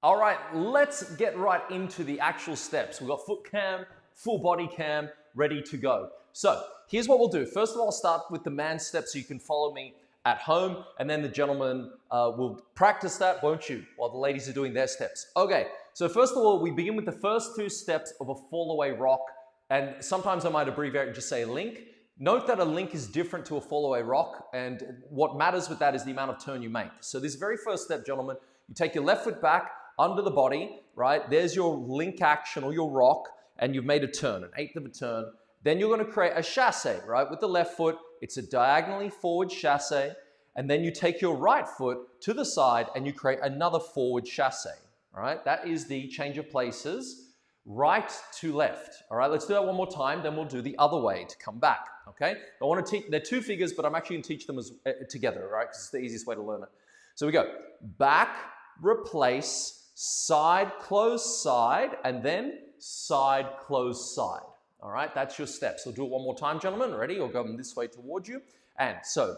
All right, let's get right into the actual steps. We've got foot cam, full body cam, ready to go. So here's what we'll do. First of all, I'll start with the man step so you can follow me at home, and then the gentlemen will practice that, won't you, while the ladies are doing their steps. Okay, so first of all, we begin with the first two steps of a fall away rock, and sometimes I might abbreviate and just say link. Note that a link is different to a fall away rock, and what matters with that is the amount of turn you make. So this very first step, gentlemen, you take your left foot back under the body, right? There's your link action or your rock, and you've made a turn, an eighth of a turn. Then you're going to create a chassé, right? With the left foot, it's a diagonally forward chassé, and then you take your right foot to the side and you create another forward chassé, all right? That is the change of places, right to left, all right? Let's do that one more time, then we'll do the other way to come back, okay? I want to teach, they're two figures, but I'm actually going to teach them together, right? Because it's the easiest way to learn it. So we go back, replace, side, close, side, and then side, close, side. All right, that's your steps. So do it one more time, gentlemen. Ready? Or go this way towards you. And so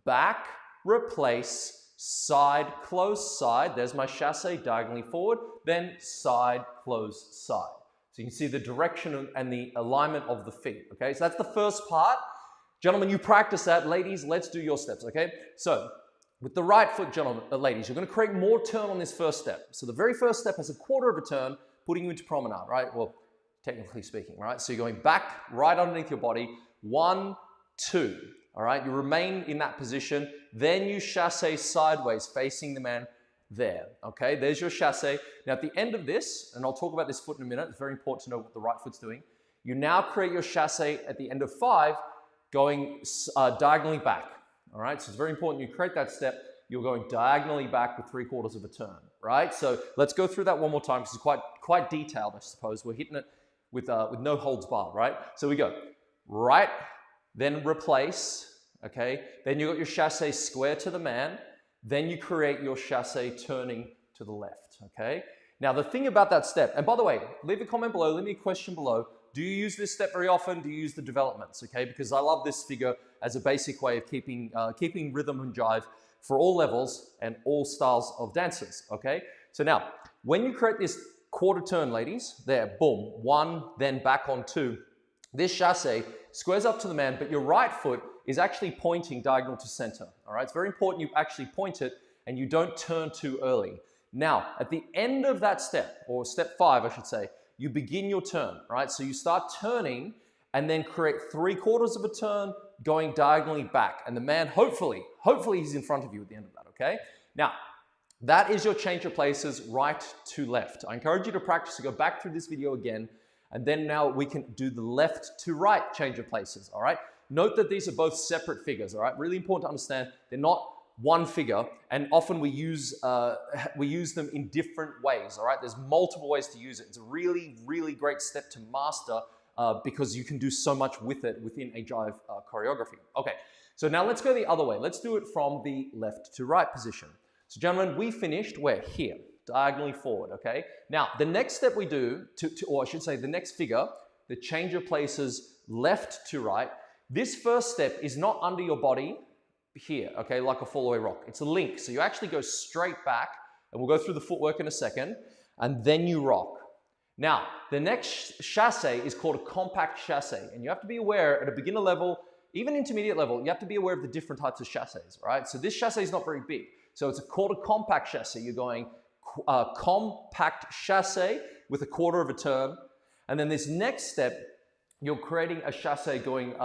back, replace, side, close, side. There's my chassé diagonally forward. Then side, close, side. So you can see the direction and the alignment of the feet. Okay, so that's the first part. Gentlemen, you practice that. Ladies, let's do your steps. Okay, so with the right foot, gentlemen, ladies, you're going to create more turn on this first step. So the very first step has a quarter of a turn, putting you into promenade, right? Well, technically speaking, right? So you're going back right underneath your body, 1, 2, all right? You remain in that position, then you chassé sideways, facing the man there, okay? There's your chassé. Now at the end of this, and I'll talk about this foot in a minute, it's very important to know what the right foot's doing. You now create your chassé at the end of 5, going diagonally back. All right, so it's very important you create that step. You're going diagonally back with 3/4 of a turn, right? So let's go through that one more time because it's quite detailed, I suppose. We're hitting it with no holds barred, right? So we go right, then replace, okay? Then you got your chassé square to the man. Then you create your chassé turning to the left, okay? Now the thing about that step, and by the way, leave a comment below, leave me a question below. Do you use this step very often? Do you use the developments, okay? Because I love this figure as a basic way of keeping rhythm and jive for all levels and all styles of dancers, okay? So now, when you create this quarter turn, ladies, there, boom, 1, then back on 2, this chassé squares up to the man, but your right foot is actually pointing diagonal to center, all right? It's very important you actually point it and you don't turn too early. Now, at the end of that step, or step 5, I should say, you begin your turn, right? So you start turning and then create 3/4 of a turn going diagonally back. And the man, hopefully he's in front of you at the end of that, okay? Now, that is your change of places right to left. I encourage you to practice to go back through this video again, and then now we can do the left to right change of places, all right? Note that these are both separate figures, all right? Really important to understand. They're not one figure, and often we use them in different ways, all right? There's multiple ways to use it. It's a really, really great step to master because you can do so much with it within a jive choreography. Okay, so now let's go the other way. Let's do it from the left to right position. So gentlemen, we finished, we're here, diagonally forward, okay? Now, the next step we do, or I should say the next figure, the change of places left to right, this first step is not under your body, here, okay, like a fall away rock. It's a link, so you actually go straight back, and we'll go through the footwork in a second, and then you rock. Now, the next chassé is called a compact chassé, and you have to be aware at a beginner level, even intermediate level, you have to be aware of the different types of chassés, right? So this chassé is not very big, so it's called a compact chassé. You're going compact chassé with 1/4 of a turn, and then this next step, you're creating a chassé going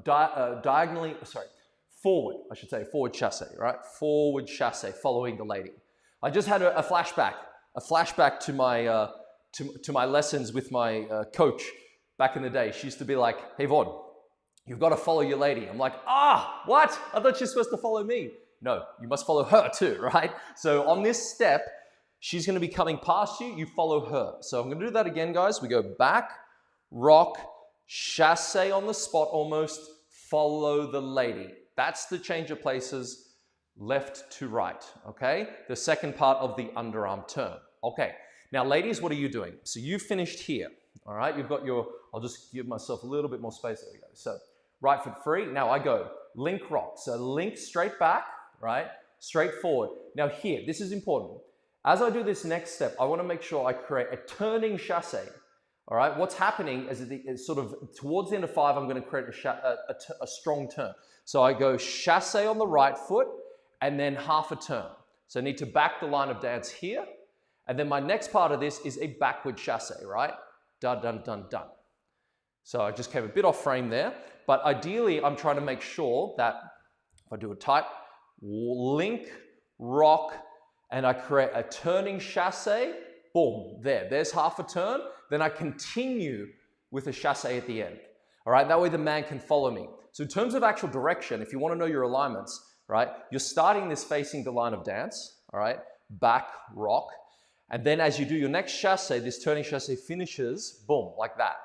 diagonally, forward, I should say, forward chassé, right? Forward chassé, following the lady. I just had a flashback to my lessons with my coach back in the day. She used to be like, "Hey Vaughan, you've got to follow your lady." I'm like, what? I thought she's supposed to follow me. No, you must follow her too, right? So on this step, she's going to be coming past you, you follow her. So I'm going to do that again, guys. We go back, rock, chassé on the spot almost, follow the lady. That's the change of places left to right, okay? The second part of the underarm turn. Okay, now ladies, what are you doing? So you finished here, all right? You've got your, I'll just give myself a little bit more space. There we go. So right foot free. Now I go link rock. So link straight back, right? Straight forward. Now here, this is important. As I do this next step, I want to make sure I create a turning chasse. All right, what's happening is sort of towards the end of 5, I'm going to create a strong turn. So I go chasse on the right foot and then half a turn. So I need to back the line of dance here. And then my next part of this is a backward chasse, right? Dun, dun, dun, dun. So I just came a bit off frame there. But ideally, I'm trying to make sure that if I do a tight link, rock, and I create a turning chasse, boom, there's half a turn. Then I continue with a chasse at the end. All right, that way the man can follow me. So in terms of actual direction, if you want to know your alignments, right, you're starting this facing the line of dance, all right, back, rock. And then as you do your next chasse, this turning chasse finishes, boom, like that.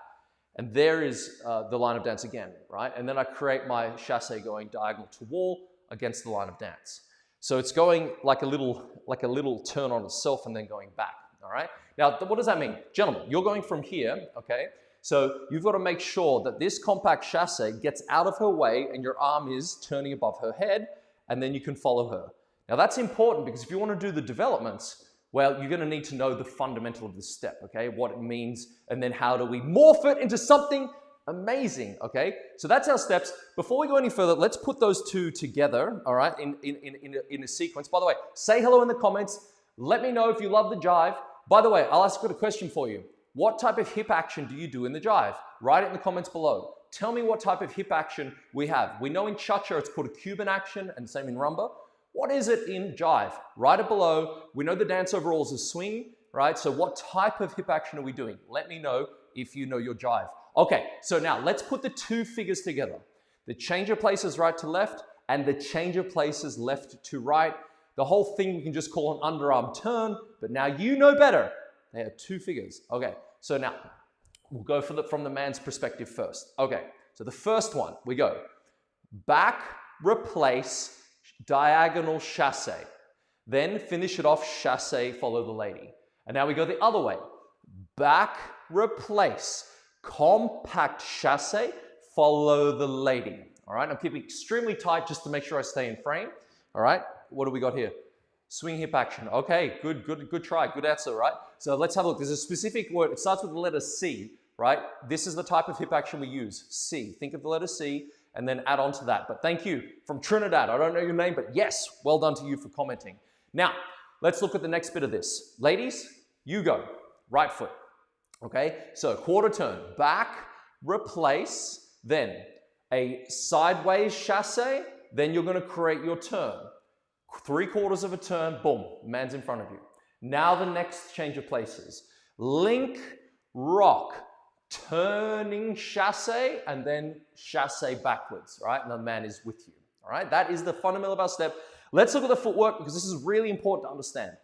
And there is the line of dance again, right? And then I create my chasse going diagonal to wall against the line of dance. So it's going like a little turn on itself and then going back, all right? Now, what does that mean? Gentlemen, you're going from here, okay? So you've got to make sure that this compact chasse gets out of her way and your arm is turning above her head, and then you can follow her. Now, that's important because if you want to do the developments, well, you're going to need to know the fundamental of this step, okay? What it means, and then how do we morph it into something amazing, okay? So that's our steps. Before we go any further, let's put those two together, all right, in a sequence. By the way, say hello in the comments. Let me know if you love the jive. By the way, I'll ask a question for you. What type of hip action do you do in the jive? Write it in the comments below. Tell me what type of hip action we have. We know in cha-cha it's called a Cuban action, and same in rumba. What is it in jive? Write it below. We know the dance overall is a swing, right? So what type of hip action are we doing? Let me know if you know your jive. Okay, so now let's put the two figures together. The change of places right to left and the change of places left to right. The whole thing we can just call an underarm turn, but now you know better. They are two figures. Okay, so now we'll go from the man's perspective first. Okay, so the first one, we go back, replace, diagonal chasse. Then finish it off, chasse, follow the lady. And now we go the other way. Back, replace, compact chasse, follow the lady. All right, I'm keeping extremely tight just to make sure I stay in frame. All right, what do we got here? Swing hip action. Okay, good try, good answer, right? So let's have a look. There's a specific word. It starts with the letter C, right? This is the type of hip action we use, C. Think of the letter C and then add on to that. But thank you from Trinidad. I don't know your name, but yes, well done to you for commenting. Now, let's look at the next bit of this. Ladies, you go, right foot. Okay, so quarter turn, back, replace, then a sideways chasse, then you're going to create your turn. 3/4 of a turn, boom, man's in front of you. Now the next change of places. Link, rock, turning chasse, and then chasse backwards, right? And the man is with you, all right? That is the fundamental of our step. Let's look at the footwork because this is really important to understand.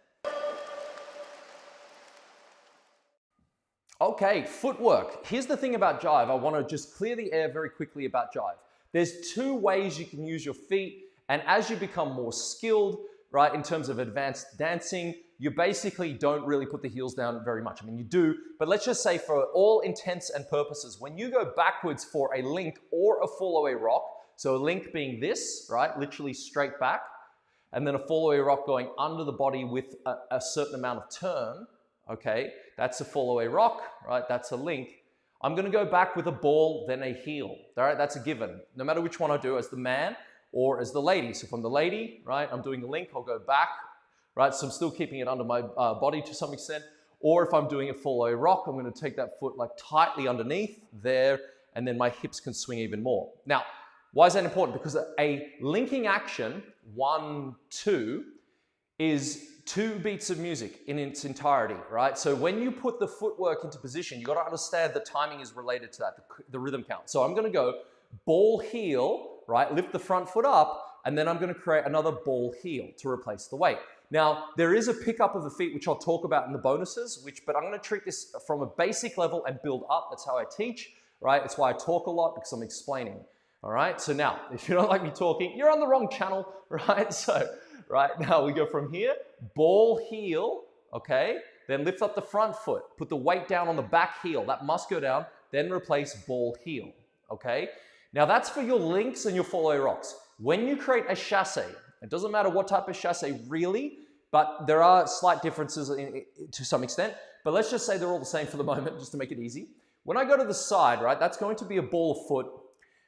Okay, footwork. Here's the thing about jive. I want to just clear the air very quickly about jive. There's two ways you can use your feet, and as you become more skilled, right, in terms of advanced dancing, you basically don't really put the heels down very much. I mean, you do, but let's just say for all intents and purposes, when you go backwards for a link or a fall away rock, so a link being this, right, literally straight back, and then a fall away rock going under the body with a certain amount of turn, okay, that's a fall away rock, right, that's a link. I'm going to go back with a ball, then a heel, all right, that's a given. No matter which one I do, as the man or as the lady. So if I'm the lady, right, I'm doing a link, I'll go back, right, so I'm still keeping it under my body to some extent. Or if I'm doing a fall away rock, I'm going to take that foot like tightly underneath there, and then my hips can swing even more. Now, why is that important? Because a linking action, 1, 2, is 2 beats of music in its entirety, right? So when you put the footwork into position, you got to understand the timing is related to that, the rhythm count. So I'm going to go ball heel, right? Lift the front foot up, and then I'm going to create another ball heel to replace the weight. Now, there is a pickup of the feet, which I'll talk about in the bonuses, but I'm going to treat this from a basic level and build up. That's how I teach, right? It's why I talk a lot, because I'm explaining, all right? So now, if you don't like me talking, you're on the wrong channel, right? So, right now we go from here, ball heel, okay? Then lift up the front foot, put the weight down on the back heel. That must go down, then replace ball heel, okay? Now that's for your links and your fall away rocks. When you create a chasse, it doesn't matter what type of chasse really, but there are slight differences to some extent. But let's just say they're all the same for the moment, just to make it easy. When I go to the side, right, that's going to be a ball of foot.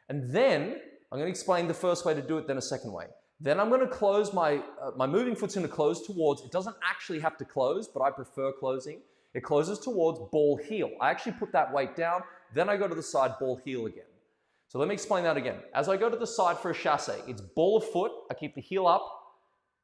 And then I'm going to explain the first way to do it, then a second way. Then I'm going to close my moving foot's going to close towards, it doesn't actually have to close, but I prefer closing. It closes towards ball heel. I actually put that weight down, then I go to the side, ball heel again. So let me explain that again. As I go to the side for a chasse, it's ball of foot, I keep the heel up.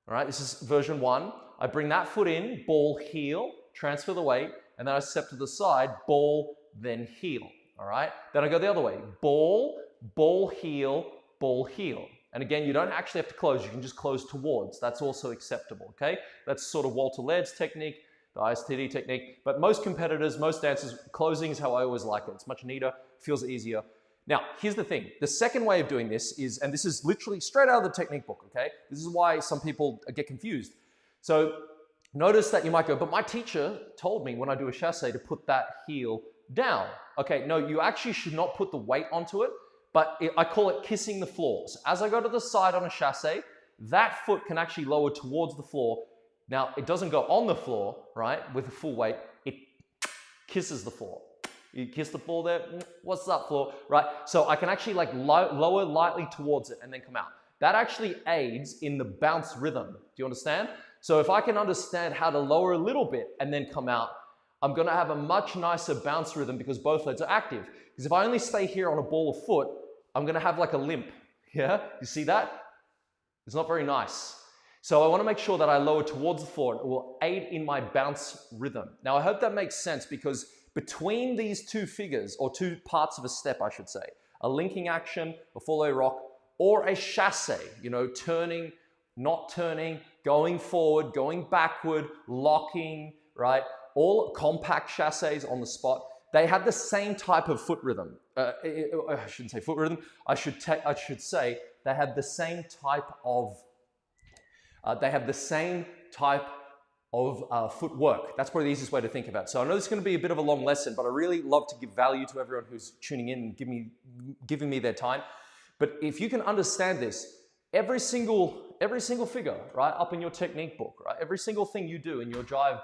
All right, this is version 1. I bring that foot in, ball heel, transfer the weight, and then I step to the side, ball, then heel. All right, then I go the other way, ball, ball, heel, ball, heel. And again, you don't actually have to close, you can just close towards. That's also acceptable, okay? That's sort of Walter Laird's technique, the ISTD technique. But most competitors, most dancers, closing is how I always like it. It's much neater, feels easier. Now, here's the thing. The second way of doing this is, and this is literally straight out of the technique book, okay? This is why some people get confused. So notice that you might go, but my teacher told me when I do a chasse to put that heel down. Okay, no, you actually should not put the weight onto it, but I call it kissing the floor. So as I go to the side on a chasse, that foot can actually lower towards the floor. Now, it doesn't go on the floor, right, with the full weight. It kisses the floor. You kiss the floor there, what's up floor, right? So I can actually like lower lightly towards it and then come out. That actually aids in the bounce rhythm. Do you understand? So if I can understand how to lower a little bit and then come out, I'm gonna have a much nicer bounce rhythm because both legs are active. Because if I only stay here on a ball of foot, I'm gonna have like a limp, yeah? You see that? It's not very nice. So I wanna make sure that I lower towards the floor and it will aid in my bounce rhythm. Now I hope that makes sense because between these two figures, or two parts of a step, I should say, a linking action, a follow rock, or a chasse, you know, turning, not turning, going forward, going backward, locking, right? All compact chasses on the spot, they have the same type of foot rhythm. I shouldn't say foot rhythm, I should say they have the same type of, footwork. That's probably the easiest way to think about it. So I know this is going to be a bit of a long lesson, but I really love to give value to everyone who's tuning in and giving me their time. But if you can understand this, every single figure, right, up in your technique book, right, every single thing you do in your Jive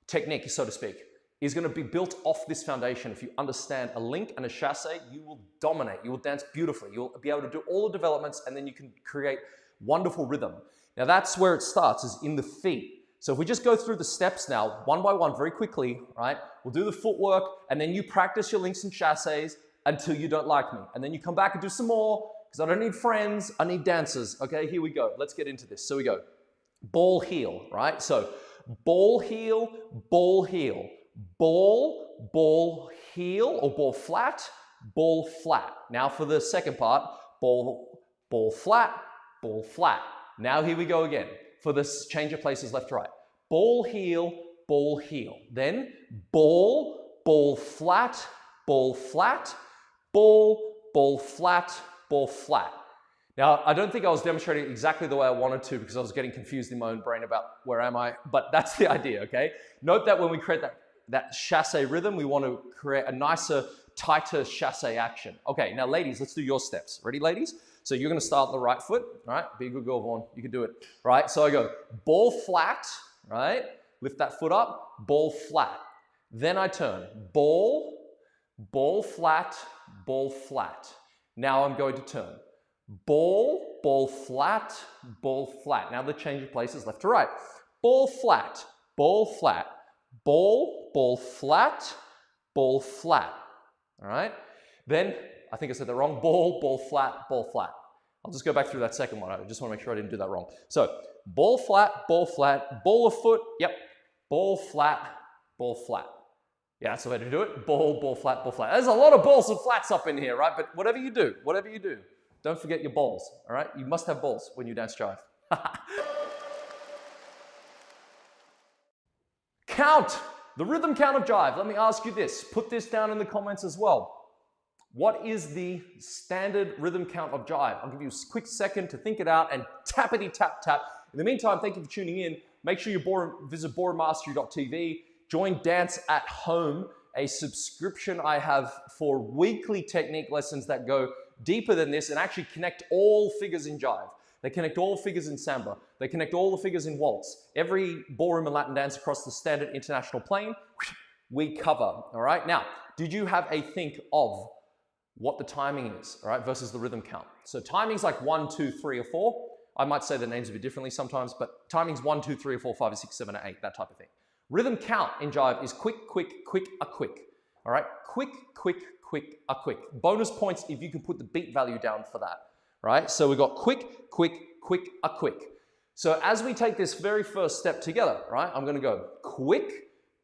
technique, so to speak, is going to be built off this foundation. If you understand a link and a chasse, you will dominate. You will dance beautifully. You'll be able to do all the developments, and then you can create wonderful rhythm. Now that's where it starts, is in the feet. So if we just go through the steps now, one by one, very quickly, right? We'll do the footwork, and then you practice your links and chasses until you don't like me. And then you come back and do some more, because I don't need friends, I need dancers. Okay, here we go. Let's get into this. So we go ball, heel, right? So ball, heel, ball, heel. Ball, ball, heel, or ball, flat, ball, flat. Now for the second part, ball, ball, flat, ball, flat. Now here we go again for this change of places left to right. Ball, heel, ball, heel. Then ball, ball, flat, ball, flat, ball, ball, flat, ball, flat. Now, I don't think I was demonstrating exactly the way I wanted to because I was getting confused in my own brain about where am I, but that's the idea, okay? Note that when we create that chasse rhythm, we want to create a nicer, tighter chasse action. Okay, now ladies, let's do your steps. Ready, ladies? So you're going to start on the right foot, all right? Be a good girl, Vaughan. You can do it, right? So I go ball flat, right? Lift that foot up, ball flat. Then I turn ball, ball flat, ball flat. Now I'm going to turn ball, ball flat, ball flat. Now the change of places left to right. Ball flat, ball flat, ball, ball flat, ball flat. All right? Then I think I said that wrong. Ball, ball flat, ball flat. I'll just go back through that second one. I just want to make sure I didn't do that wrong. So ball flat, ball of foot. Yep. Ball flat, ball flat. Yeah, that's the way to do it. Ball, ball flat, ball flat. There's a lot of balls and flats up in here, right? But whatever you do, don't forget your balls. All right? You must have balls when you dance Jive. Count. The rhythm count of Jive. Let me ask you this. Put this down in the comments as well. What is the standard rhythm count of Jive? I'll give you a quick second to think it out and tappity tap tap. In the meantime, thank you for tuning in. Make sure you visit boardmastery.tv. Join Dance at Home, a subscription I have for weekly technique lessons that go deeper than this and actually connect all figures in Jive. They connect all figures in samba. They connect all the figures in waltz. Every ballroom and Latin dance across the standard international plane, we cover, all right? Now, did you have a think of what the timing is, all right, versus the rhythm count? So timing's like 1, 2, 3, or 4. I might say the names a bit differently sometimes, but timing's 1, 2, 3, or 4, 5, or 6, 7, or 8, that type of thing. Rhythm count in Jive is quick, quick, quick, a quick. All right, quick, quick, quick, a quick. Bonus points if you can put the beat value down for that, right? So we got quick, quick, quick, a quick. So as we take this very first step together, right, I'm gonna go quick,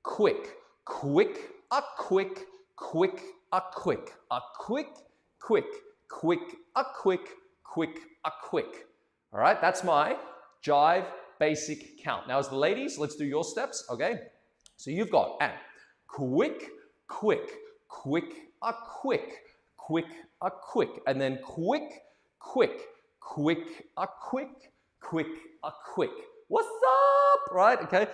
quick, quick, a quick, quick, a quick, a quick, quick, quick, a quick, quick, a quick. All right, that's my Jive basic count. Now as the ladies, let's do your steps, okay? So you've got and quick, quick, quick, a quick, quick, a quick, and then quick, quick, quick, a quick, quick, a quick. What's up, right? Okay.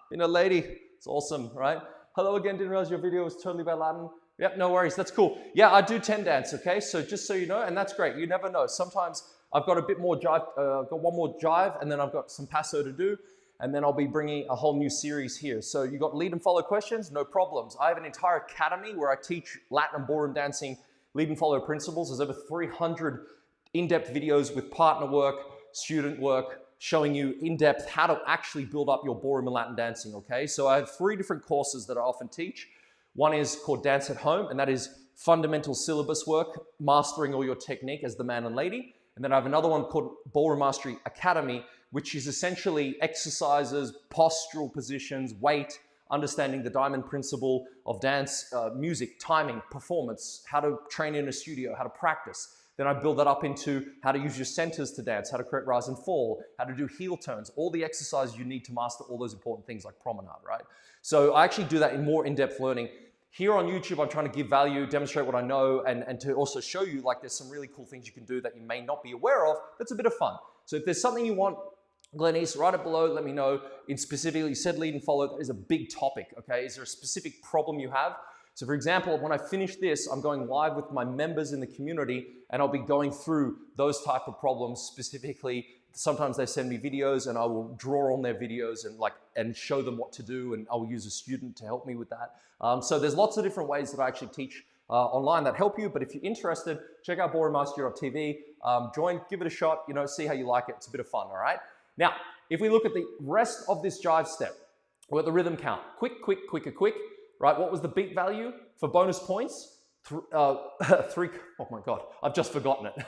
Being a lady, it's awesome, right? Hello again, didn't realize your video was totally about Latin. Yep, no worries, that's cool. Yeah, I do 10 dance, okay? So just so you know, and that's great, you never know. Sometimes I've got a bit more Jive, got one more Jive, and then I've got some passo to do, and then I'll be bringing a whole new series here. So you got lead and follow questions, no problems. I have an entire academy where I teach Latin and ballroom dancing lead and follow principles. There's over 300 in-depth videos with partner work, student work, showing you in-depth how to actually build up your ballroom and Latin dancing, okay? So I have 3 different courses that I often teach. One is called Dance at Home, and that is fundamental syllabus work, mastering all your technique as the man and lady. And then I have another one called Ballroom Mastery Academy, which is essentially exercises, postural positions, weight, understanding the diamond principle of dance, music, timing, performance, how to train in a studio, how to practice. Then I build that up into how to use your centers to dance, how to create rise and fall, how to do heel turns, all the exercises you need to master all those important things like promenade, right? So I actually do that in more in-depth learning. Here on YouTube, I'm trying to give value, demonstrate what I know, and to also show you like there's some really cool things you can do that you may not be aware of. That's a bit of fun. So if there's something you want, Glenise, write it below, let me know. In specifically, you said lead and follow, that is a big topic, okay? Is there a specific problem you have? So for example, when I finish this, I'm going live with my members in the community, and I'll be going through those type of problems specifically. Sometimes they send me videos and I will draw on their videos and show them what to do, and I will use a student to help me with that. So there's lots of different ways that I actually teach online that help you, but if you're interested, check out ballroommaster.tv, join, give it a shot, you know, see how you like it. It's a bit of fun, all right? Now, if we look at the rest of this Jive step, we're at the rhythm count. Quick, quick, quick, a quick, right? What was the beat value for bonus points? 3, oh my God, I've just forgotten it.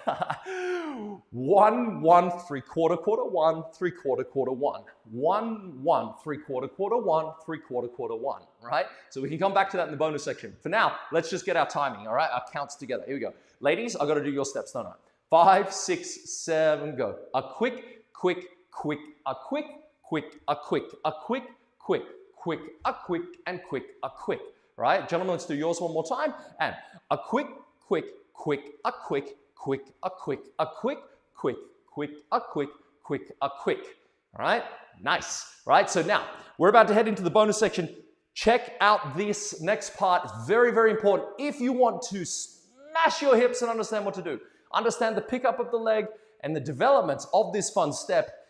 1, 1, 3/4, quarter, 1, 3/4, quarter, 1. 1, 1, 3/4, quarter, 1, 3/4, quarter, 1, right? So we can come back to that in the bonus section. For now, let's just get our timing, all right? Our counts together. Here we go. Ladies, I've got to do your steps, don't I? 5, 6, 7, go. A quick, quick, quick, a quick, quick, a quick, a quick, quick, quick, a quick, and quick, a quick. Right, gentlemen, let's do yours one more time. And a quick, quick, quick, a quick, quick, a quick, a quick, quick, quick, a quick, quick, a quick. All right, nice. Right, so now we're about to head into the bonus section. Check out this next part. It's very, very important if you want to smash your hips and understand what to do. Understand the pickup of the leg and the developments of this fun step.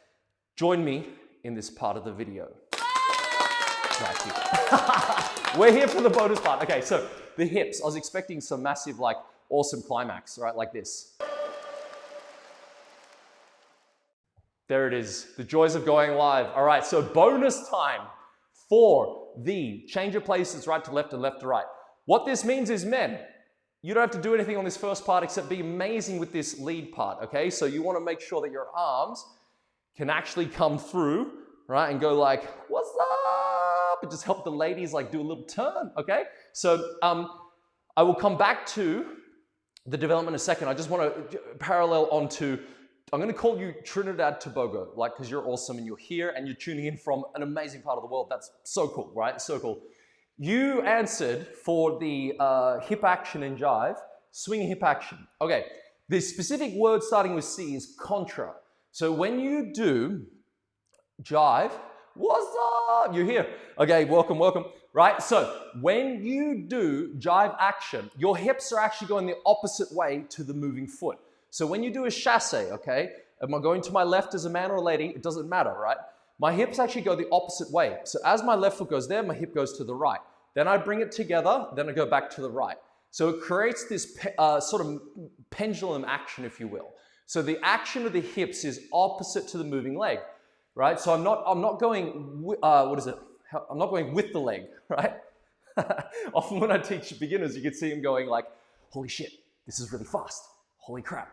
Join me in this part of the video. Right here. We're here for the bonus part. Okay, so the hips. I was expecting some massive, like, awesome climax, right? Like this. There it is. The joys of going live. All right, so bonus time for the change of places right to left and left to right. What this means is, men, you don't have to do anything on this first part except be amazing with this lead part, okay? So you want to make sure that your arms can actually come through, right? And go like, what's up? And just help the ladies like do a little turn, okay? So I will come back to the development in a second. I just want to parallel onto, I'm going to call you Trinidad Tobago, like, because you're awesome and you're here and you're tuning in from an amazing part of the world. That's so cool, right? So cool. You answered for the hip action in Jive, swing hip action. Okay, the specific word starting with C is contra. So when you do Jive, what's up? You're here. Okay, welcome, welcome. Right, so when you do Jive action, your hips are actually going the opposite way to the moving foot. So when you do a chassé, okay, Am I going to my left as a man or a lady? It doesn't matter, right? My hips actually go the opposite way. So as my left foot goes there, my hip goes to the right. Then I bring it together, then I go back to the right. So it creates this sort of pendulum action, if you will. So the action of the hips is opposite to the moving leg, right? So I'm not going, I'm not going with the leg, right? Often when I teach beginners, you can see them going like, holy shit, this is really fast. Holy crap.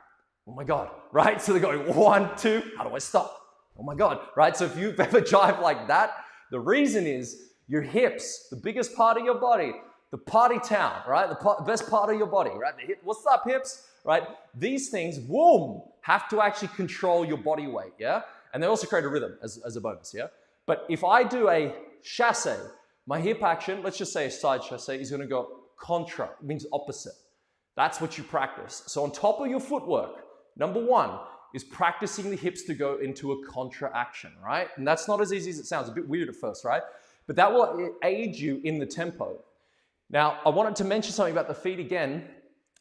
Oh my God, right? So they're going 1, 2, how do I stop? Oh my God, right? So if you've ever jived like that, the reason is your hips, the biggest part of your body, the party town, right? The best part of your body, right? The hip, what's up, hips, right? These things, boom, have to actually control your body weight, yeah? And they also create a rhythm as a bonus, yeah? But if I do a chasse, my hip action, let's just say a side chasse, is gonna go contra, it means opposite. That's what you practice. So on top of your footwork, number 1 is practicing the hips to go into a contra action, right? And that's not as easy as it sounds, a bit weird at first, right? But that will aid you in the tempo. Now, I wanted to mention something about the feet again.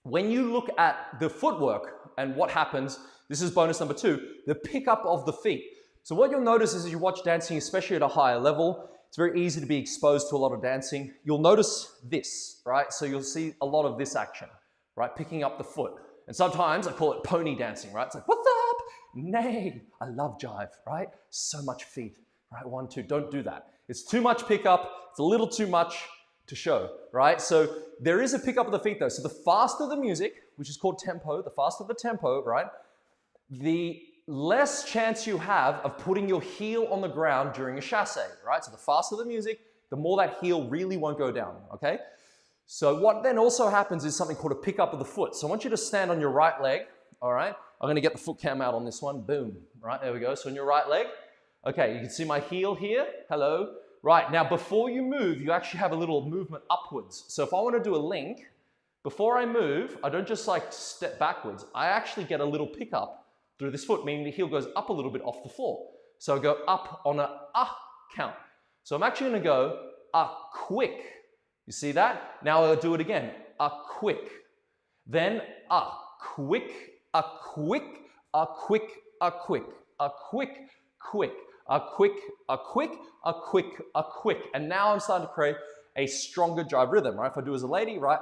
When you look at the footwork and what happens, this is bonus number 2, the pickup of the feet. So what you'll notice is as you watch dancing, especially at a higher level, it's very easy to be exposed to a lot of dancing. You'll notice this, right? So you'll see a lot of this action, right? Picking up the foot. And sometimes I call it pony dancing, right? It's like, what's up? Nay, I love jive, right? So much feet, right? 1, 2, don't do that. It's too much pickup. It's a little too much to show, right? So there is a pickup of the feet though. So the faster the music, which is called tempo, the faster the tempo, right? The less chance you have of putting your heel on the ground during a chasse, right? So the faster the music, the more that heel really won't go down, okay? So what then also happens is something called a pickup of the foot. So I want you to stand on your right leg, all right? I'm gonna get the foot cam out on this one, boom, right, there we go. So on your right leg, okay, you can see my heel here, hello. Right, now before you move, you actually have a little movement upwards. So if I wanna do a link, before I move, I don't just like step backwards, I actually get a little pickup through this foot, meaning the heel goes up a little bit off the floor. So I go up on a count. So I'm actually gonna go quick. You see that? Now I'll do it again. A quick. Then a quick, a quick, a quick, a quick, a quick, quick, a quick, a quick, a quick, a quick. And now I'm starting to create a stronger jive rhythm, right? If I do as a lady, right?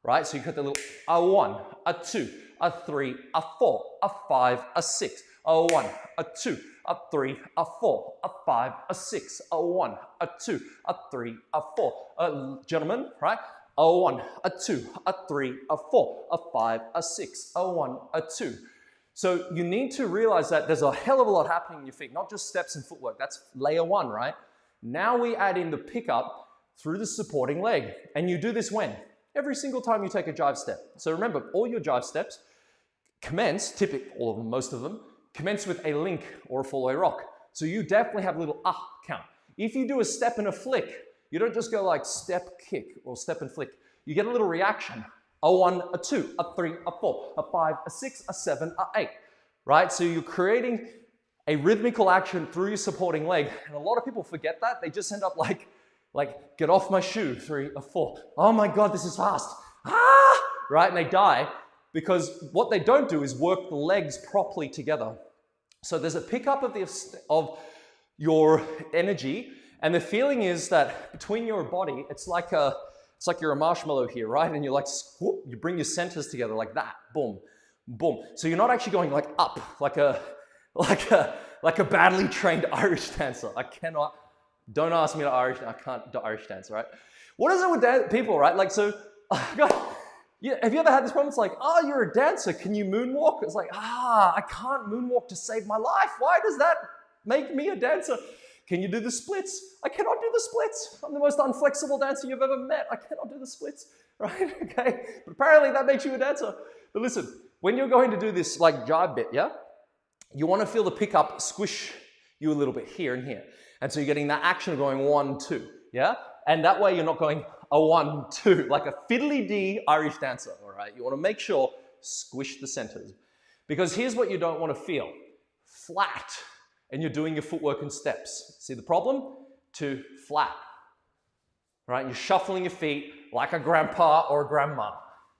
Right? So you got the little a 1, a 2, a 3, a 4, a 5, a 6, a 1, a 2, a 3, a 4, a 5, a 6, a 1, a 2, a 3, a 4. Gentlemen, right? A 1, a 2, a 3, a 4, a 5, a 6, a 1, a 2. So you need to realize that there's a hell of a lot happening in your feet, not just steps and footwork. That's layer 1, right? Now we add in the pickup through the supporting leg. And you do this when? Every single time you take a jive step. So remember, all your jive steps commence, typically all of them, most of them, commence with a link or a fall-away rock. So you definitely have a little count. If you do a step and a flick, you don't just go like step, kick, or step and flick. You get a little reaction. A 1, a 2, a 3, a 4, a 5, a 6, a 7, a 8, right? So you're creating a rhythmical action through your supporting leg. And a lot of people forget that. They just end up like get off my shoe, 3, a 4. Oh my God, this is fast. Right? And they die because what they don't do is work the legs properly together. So there's a pickup of your energy, and the feeling is that between your body, it's like you're a marshmallow here, right? And you're like, whoop, you bring your centers together like that, boom, boom. So you're not actually going like up, like a badly trained Irish dancer. Don't ask me I can't do Irish dance, right? What is it with people, right? Like, so, yeah, have you ever had this problem? It's like, oh, you're a dancer, can you moonwalk? It's like, I can't moonwalk to save my life. Why does that make me a dancer? Can you do the splits? I cannot do the splits. I'm the most unflexible dancer you've ever met. I cannot do the splits, right? Okay, but apparently that makes you a dancer. But listen, when you're going to do this like jive bit, yeah, you want to feel the pickup squish you a little bit here and here. And so you're getting that action of going 1, 2, yeah? And that way you're not going a 1, 2, like a fiddly-dee Irish dancer, all right? You want to make sure, squish the centers. Because here's what you don't want to feel. Flat. And you're doing your footwork and steps. See the problem? Too flat, right? You're shuffling your feet like a grandpa or a grandma,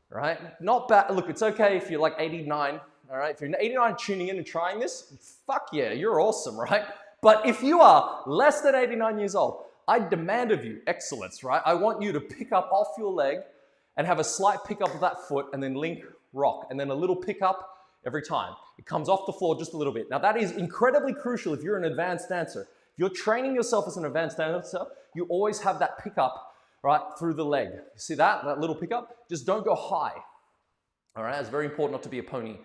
right? Not bad. Look, it's okay if you're like 89, all right? If you're 89 tuning in and trying this, fuck yeah, you're awesome, right? But if you are less than 89 years old, I demand of you excellence, right? I want you to pick up off your leg and have a slight pick up of that foot and then link rock and then a little pick up every time. It comes off the floor just a little bit. Now that is incredibly crucial if you're an advanced dancer. If you're training yourself as an advanced dancer, you always have that pick up, right, through the leg. You see that little pick up? Just don't go high. All right, it's very important not to be a pony.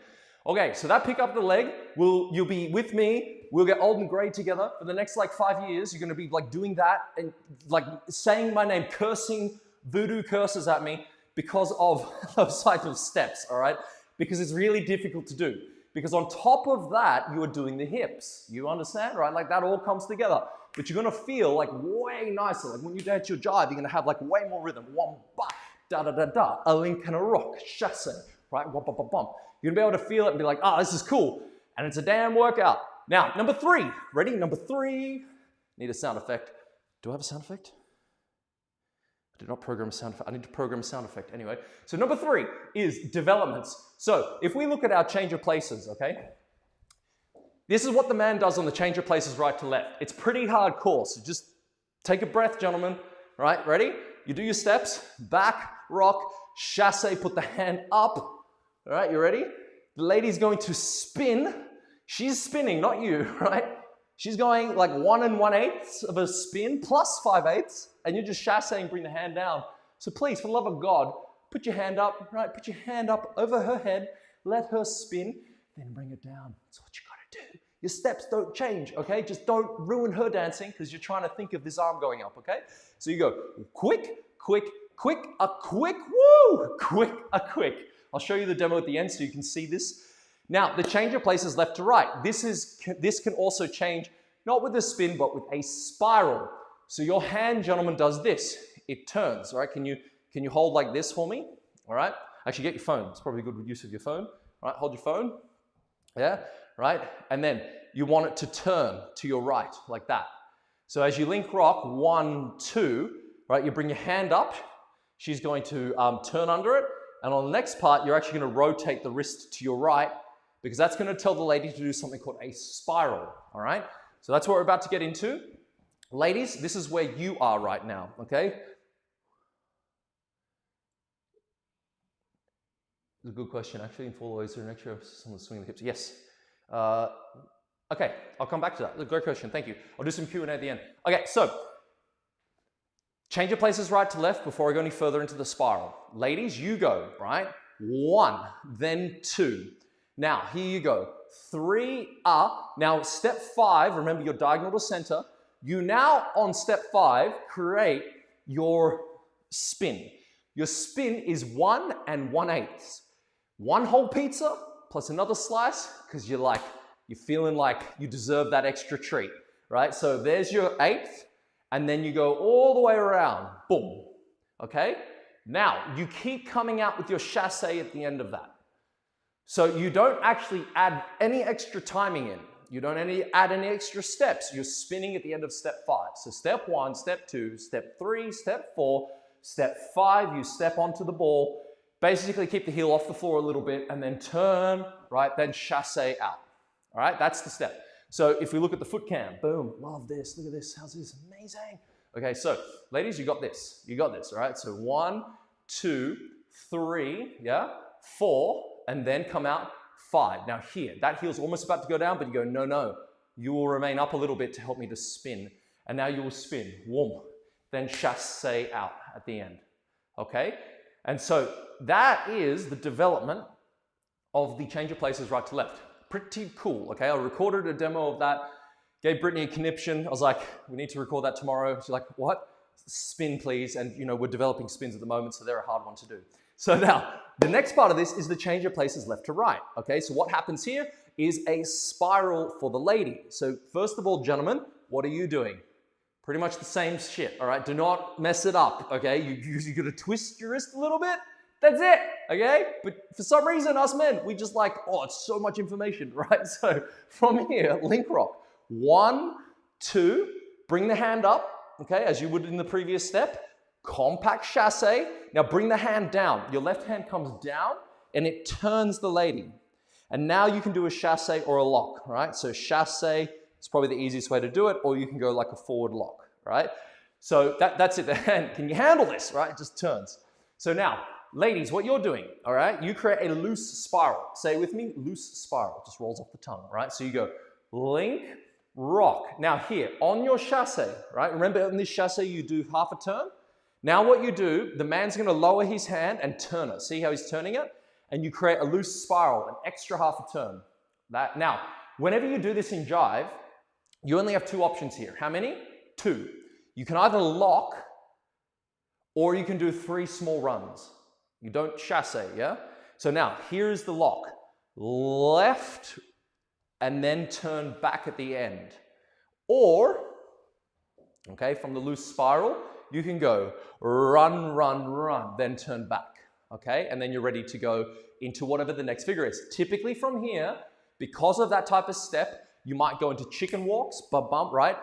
Okay, so that pick up the leg, you'll be with me. We'll get old and gray together for the next like 5 years. You're going to be like doing that and like saying my name, cursing voodoo curses at me because of those types of steps, all right? Because it's really difficult to do. Because on top of that, you are doing the hips. You understand, right? Like that all comes together. But you're going to feel like way nicer. Like when you dance your jive, you're going to have like way more rhythm. One, ba, da, da, da, da, a link and a rock, chasse, right? Wum, bum, bum, bum. You're going to be able to feel it and be like, oh, this is cool. And it's a damn workout. Now, number 3. Ready? Number 3. Need a sound effect. Do I have a sound effect? I did not program a sound effect. I need to program a sound effect anyway. So number 3 is developments. So if we look at our change of places, okay? This is what the man does on the change of places right to left. It's pretty hardcore. So just take a breath, gentlemen. All right, ready? You do your steps. Back, rock, chasse, put the hand up. All right, you ready? The lady's going to spin. She's spinning, not you, right? She's going like 1 1/8 of a spin plus 5/8, and you're just chasseing, bring the hand down. So please, for the love of God, put your hand up, right? Put your hand up over her head, let her spin, then bring it down. That's what you gotta do. Your steps don't change, okay? Just don't ruin her dancing because you're trying to think of this arm going up, okay? So you go quick, quick, quick, a quick, woo, quick, a quick. I'll show you the demo at the end so you can see this. Now, the change of places left to right. This can also change, not with a spin, but with a spiral. So your hand, gentlemen, does this. It turns, all right? Can you hold like this for me? All right? Actually, get your phone. It's probably a good use of your phone. All right, hold your phone. Yeah, right? And then you want it to turn to your right, like that. So as you link rock, 1, 2, right? You bring your hand up. She's going to turn under it. And on the next part, you're actually going to rotate the wrist to your right, because that's going to tell the lady to do something called a spiral, all right? So that's what we're about to get into. Ladies, this is where you are right now, okay? It's a good question, actually. In full ways, next year, some of the swinging the hips. Yes. Okay, I'll come back to that. It's a great question, thank you. I'll do some Q&A at the end. Okay, so change your places right to left before I go any further into the spiral. Ladies, you go, right? 1, then 2. Now, here you go. 3 up. Now, step 5, remember your diagonal to center. You now, on step 5, create your spin. Your spin is 1 1/8. 1 whole pizza plus another slice, because you're feeling like you deserve that extra treat, right? So there's your 1/8, and then you go all the way around. Boom. Okay? Now, you keep coming out with your chasse at the end of that. So you don't actually add any extra timing in. You don't add any extra steps. You're spinning at the end of step 5. So step 1, step 2, step 3, step 4, step 5, you step onto the ball. Basically keep the heel off the floor a little bit and then turn, right? Then chasse out. All right, that's the step. So if we look at the foot cam, boom, love this, look at this, how's this, amazing. Okay, so ladies, you got this, all right? So 1, 2, 3, yeah, 4, and then come out 5. Now here, that heel's almost about to go down, but you go, no, no. You will remain up a little bit to help me to spin. And now you will spin, whoom, then chasse out at the end, okay? And so that is the development of the change of places right to left. Pretty cool, okay? I recorded a demo of that, gave Brittany a conniption. I was like, we need to record that tomorrow. She's like, what? Spin, please. And you know, we're developing spins at the moment, so they're a hard one to do. So now, the next part of this is the change of places left to right, okay? So what happens here is a spiral for the lady. So first of all, gentlemen, what are you doing? Pretty much the same shit, all right? Do not mess it up, okay? You're gonna twist your wrist a little bit. That's it, okay? But for some reason, us men, we just like, oh, it's so much information, right? So from here, link rock. 1, 2, bring the hand up, okay, as you would in the previous step. Compact chasse. Now bring the hand down. Your left hand comes down and it turns the lady. And now you can do a chassé or a lock, right? So chassé is probably the easiest way to do it, or you can go like a forward lock, right? So that's it. Can you handle this, right? It just turns. So now, ladies, what you're doing, all right? You create a loose spiral. Say it with me, loose spiral. Just rolls off the tongue, right? So you go link, rock. Now here, on your chassé, right? Remember in this chassé, you do half a turn. Now what you do, the man's gonna lower his hand and turn it. See how he's turning it? And you create a loose spiral, an extra half a turn. Now, whenever you do this in Jive, you only have two options here. How many? Two. You can either lock or you can do 3 small runs. You don't chassé, yeah? So now, here's the lock. Left, and then turn back at the end. Or, okay, from the loose spiral, you can go run, run, run, then turn back, okay? And then you're ready to go into whatever the next figure is. Typically from here, because of that type of step, you might go into chicken walks, bump, right?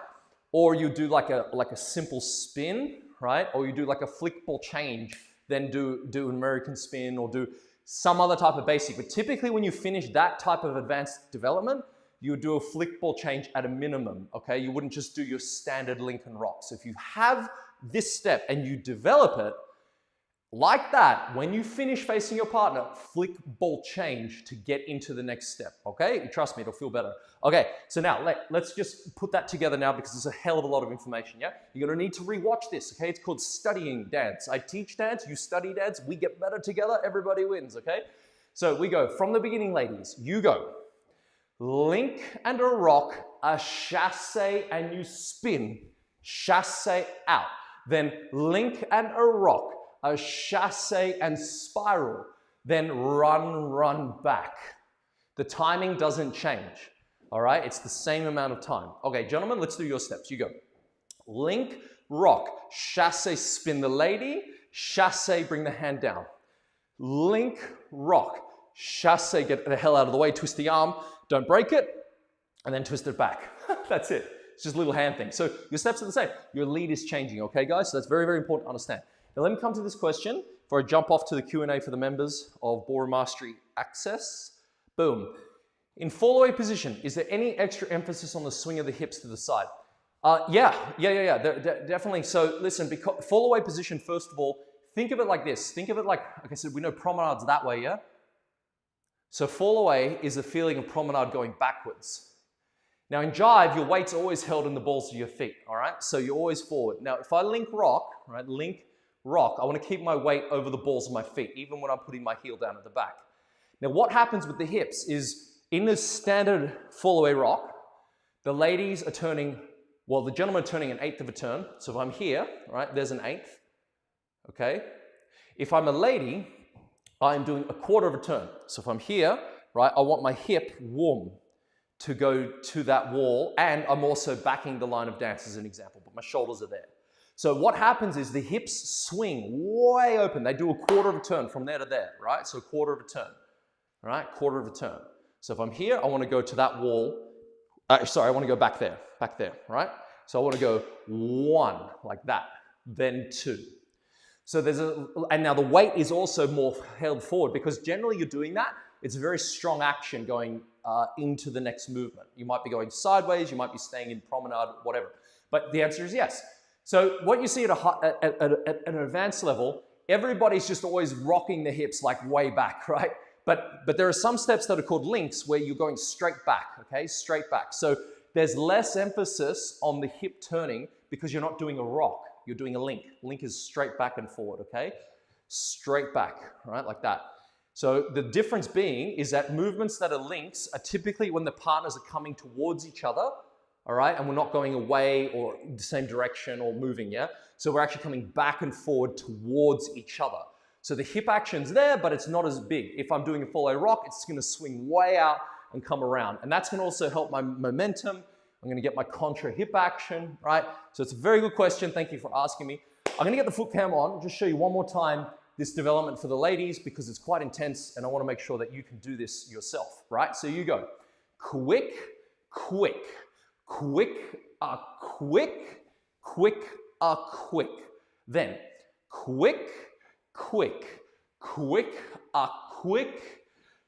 Or you do like a simple spin, right? Or you do like a flick ball change, then do an American spin or do some other type of basic. But typically when you finish that type of advanced development, you would do a flick ball change at a minimum, okay? You wouldn't just do your standard link and rock. So if you have this step and you develop it like that, when you finish facing your partner, flick ball change to get into the next step, okay? Trust me, it'll feel better. Okay, so now let's just put that together now because there's a hell of a lot of information, yeah? You're gonna need to rewatch this, okay? It's called studying dance. I teach dance, you study dance, we get better together, everybody wins, okay? So we go from the beginning, ladies. You go link and a rock, a chassé and you spin, chassé out. Then link and a rock, a chassé and spiral, then run, run back. The timing doesn't change, all right? It's the same amount of time. Okay, gentlemen, let's do your steps. You go link, rock, chassé, spin the lady, chassé, bring the hand down. Link, rock, chassé, get the hell out of the way, twist the arm, don't break it, and then twist it back. That's it. It's just a little hand thing. So your steps are the same. Your lead is changing, okay, guys? So that's very, very important to understand. Now let me come to this question before I jump off to the Q&A for the members of Ballroom Mastery Access. Boom. In fall away position, is there any extra emphasis on the swing of the hips to the side? Yeah, definitely. So listen, because fall away position, first of all, think of it like this. Think of it like I said, we know promenade's that way, yeah? So fall away is a feeling of promenade going backwards. Now in Jive, your weight's always held in the balls of your feet, all right? So you're always forward. Now if I link rock, right, link rock, I want to keep my weight over the balls of my feet, even when I'm putting my heel down at the back. Now what happens with the hips is in the standard fall away rock, the ladies are turning, well, the gentlemen are turning an 1/8 of a turn. So if I'm here, right, there's an 1/8, okay? If I'm a lady, I'm doing a 1/4 of a turn. So if I'm here, right, I want my hip warm to go to that wall, and I'm also backing the line of dance as an example, but my shoulders are there. So what happens is the hips swing way open. They do a 1/4 of a turn from there to there, right? So a 1/4 of a turn, all right? 1/4 of a turn. So if I'm here, I want to go to that wall. Sorry, I want to go back there, right? So I want to go 1, like that, then 2. So there's and now the weight is also more held forward because generally you're doing that. It's a very strong action going into the next movement. You might be going sideways, you might be staying in promenade, whatever. But the answer is yes. So what you see at an advanced level, everybody's just always rocking the hips like way back, right? But there are some steps that are called links where you're going straight back, okay? Straight back. So there's less emphasis on the hip turning because you're not doing a rock, you're doing a link. Link is straight back and forward, okay? Straight back, right, like that. So the difference being is that movements that are links are typically when the partners are coming towards each other, all right? And we're not going away or the same direction or moving, yeah? So we're actually coming back and forward towards each other. So the hip action's there, but it's not as big. If I'm doing a full A rock, it's gonna swing way out and come around. And that's gonna also help my momentum. I'm gonna get my contra hip action, right? So it's a very good question. Thank you for asking me. I'm gonna get the foot cam on, just show you one more time this development for the ladies because it's quite intense and I wanna make sure that you can do this yourself, right? So you go quick, quick, quick, quick, quick, quick. Then quick, quick, quick, quick,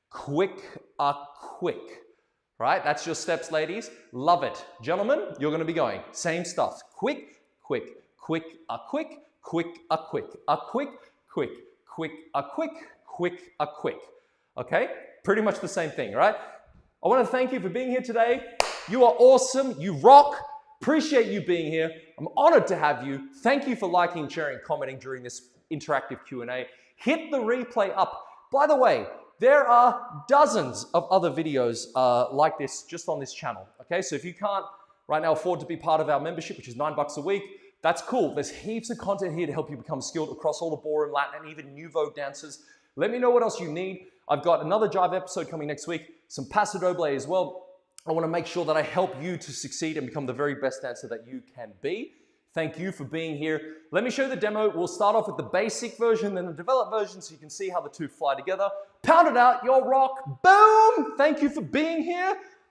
quick, quick. Right? That's your steps, ladies. Love it. Gentlemen, you're going to be going. Same stuff. Quick, quick, quick, quick, quick, quick, quick, quick, quick, quick, quick, quick. Okay? Pretty much the same thing, right? I want to thank you for being here today. You are awesome. You rock. Appreciate you being here. I'm honored to have you. Thank you for liking, sharing, commenting during this interactive Q&A. Hit the replay up. By the way, there are dozens of other videos like this just on this channel. Okay, so if you can't right now afford to be part of our membership, which is $9 a week, that's cool. There's heaps of content here to help you become skilled across all the ballroom, Latin, and even new Vogue dances. Let me know what else you need. I've got another Jive episode coming next week, some Paso Doble as well. I want to make sure that I help you to succeed and become the very best dancer that you can be. Thank you for being here. Let me show you the demo. We'll start off with the basic version, then the developed version, so you can see how the two fly together. Pound it out, your rock. Boom! Thank you for being here.